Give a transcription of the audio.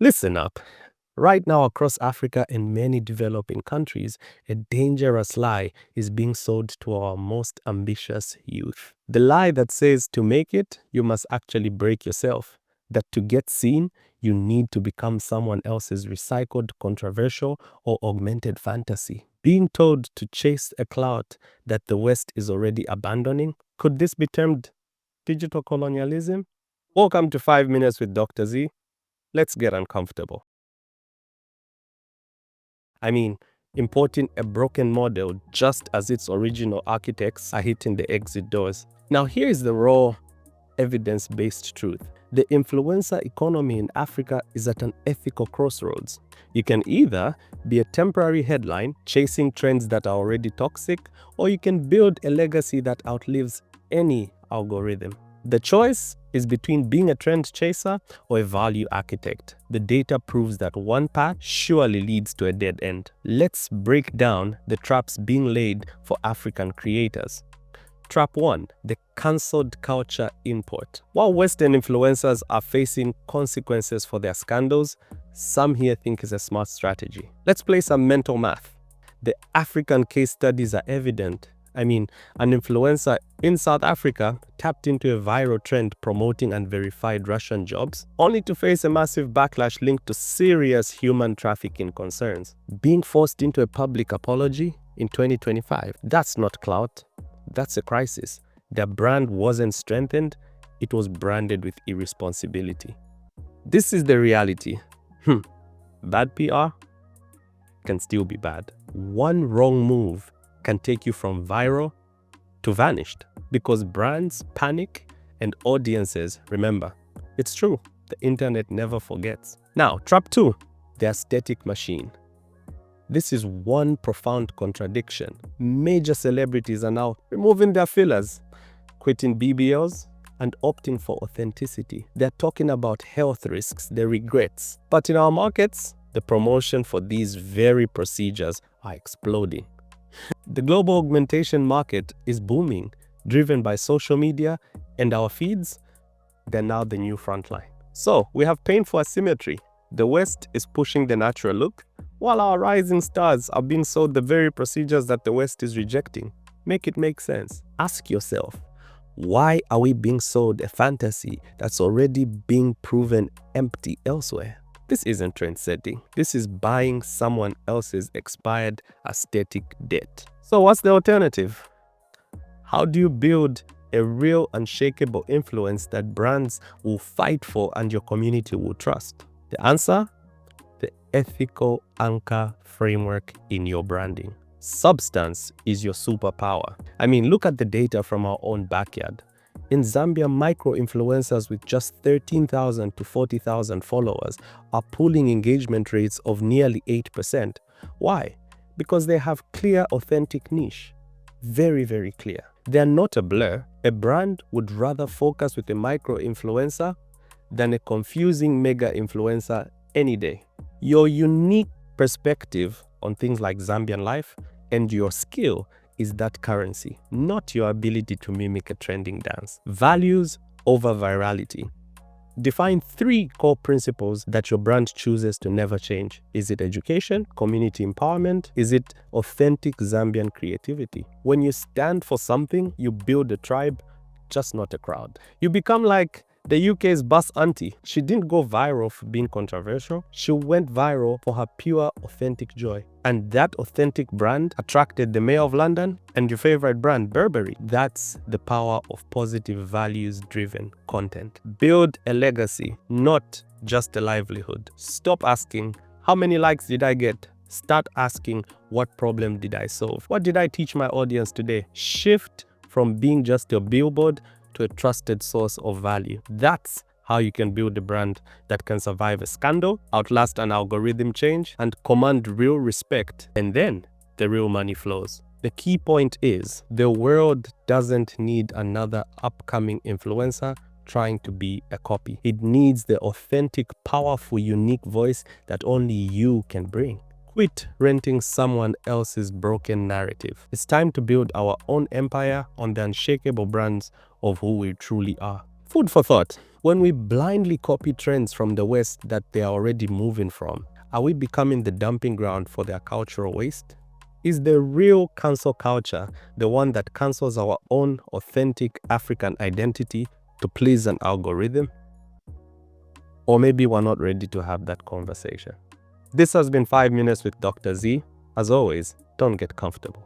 Listen up. Right now, across Africa and many developing countries, a dangerous lie is being sold to our most ambitious youth. The lie that says to make it, you must actually break yourself. That to get seen, you need to become someone else's recycled, controversial, or augmented fantasy. Being told to chase a clout that the West is already abandoning, could this be termed digital colonialism? Welcome to 5 Minutes with Dr. Z. Let's get uncomfortable. Importing a broken model just as its original architects are hitting the exit doors. Now, here is the raw, evidence-based truth. The influencer economy in Africa is at an ethical crossroads. You can either be a temporary headline chasing trends that are already toxic, or you can build a legacy that outlives any algorithm. The choice is between being a trend chaser or a value architect. The data proves that one path surely leads to a dead end. Let's break down the traps being laid for African creators. Trap 1. The cancelled culture import. While Western influencers are facing consequences for their scandals, some here think it's a smart strategy. Let's play some mental math. The African case studies are evident. An influencer in South Africa tapped into a viral trend promoting unverified Russian jobs, only to face a massive backlash linked to serious human trafficking concerns. Being forced into a public apology in 2025, that's not clout, that's a crisis. Their brand wasn't strengthened, it was branded with irresponsibility. This is the reality. Bad PR can still be bad. One wrong move can take you from viral to vanished because brands panic and audiences remember. It's true, the internet never forgets. Now, trap 2, the aesthetic machine. This is one profound contradiction. Major celebrities are now removing their fillers, quitting BBLs, and opting for authenticity. They're talking about health risks, their regrets. But in our markets, the promotion for these very procedures are exploding. The global augmentation market is booming, driven by social media, and our feeds, they're now the new frontline. So we have painful asymmetry. The West is pushing the natural look, while our rising stars are being sold the very procedures that the West is rejecting. Make it make sense. Ask yourself, why are we being sold a fantasy that's already being proven empty elsewhere? This isn't trend setting. This is buying someone else's expired aesthetic debt. So what's the alternative? How do you build a real unshakable influence that brands will fight for and your community will trust? The answer? The ethical anchor framework in your branding. Substance is your superpower. Look at the data from our own backyard. In Zambia, micro-influencers with just 13,000 to 40,000 followers are pulling engagement rates of nearly 8%. Why? Because they have clear, authentic niche. Very, very clear. They are not a blur. A brand would rather focus with a micro-influencer than a confusing mega-influencer any day. Your unique perspective on things like Zambian life and your skill is that currency, not your ability to mimic a trending dance. Values over virality. Define 3 core principles that your brand chooses to never change. Is it education, community empowerment? Is it authentic Zambian creativity? When you stand for something, you build a tribe, just not a crowd. You become like the UK's bus auntie. She didn't go viral for being controversial. She went viral for her pure, authentic joy. And that authentic brand attracted the Mayor of London and your favorite brand, Burberry. That's the power of positive values-driven content. Build a legacy, not just a livelihood. Stop asking, how many likes did I get? Start asking, what problem did I solve? What did I teach my audience today? Shift from being just a billboard to a trusted source of value. That's how you can build a brand that can survive a scandal, outlast an algorithm change, and command real respect. And then the real money flows. The key point is, the world doesn't need another upcoming influencer trying to be a copy. It needs the authentic, powerful, unique voice that only you can bring. Quit renting someone else's broken narrative. It's time to build our own empire on the unshakable brands of who we truly are. Food for thought. When we blindly copy trends from the West that they are already moving from, are we becoming the dumping ground for their cultural waste? Is the real cancel culture the one that cancels our own authentic African identity to please an algorithm? Or maybe we're not ready to have that conversation. This has been 5 Minutes with Dr. Z. As always, don't get comfortable.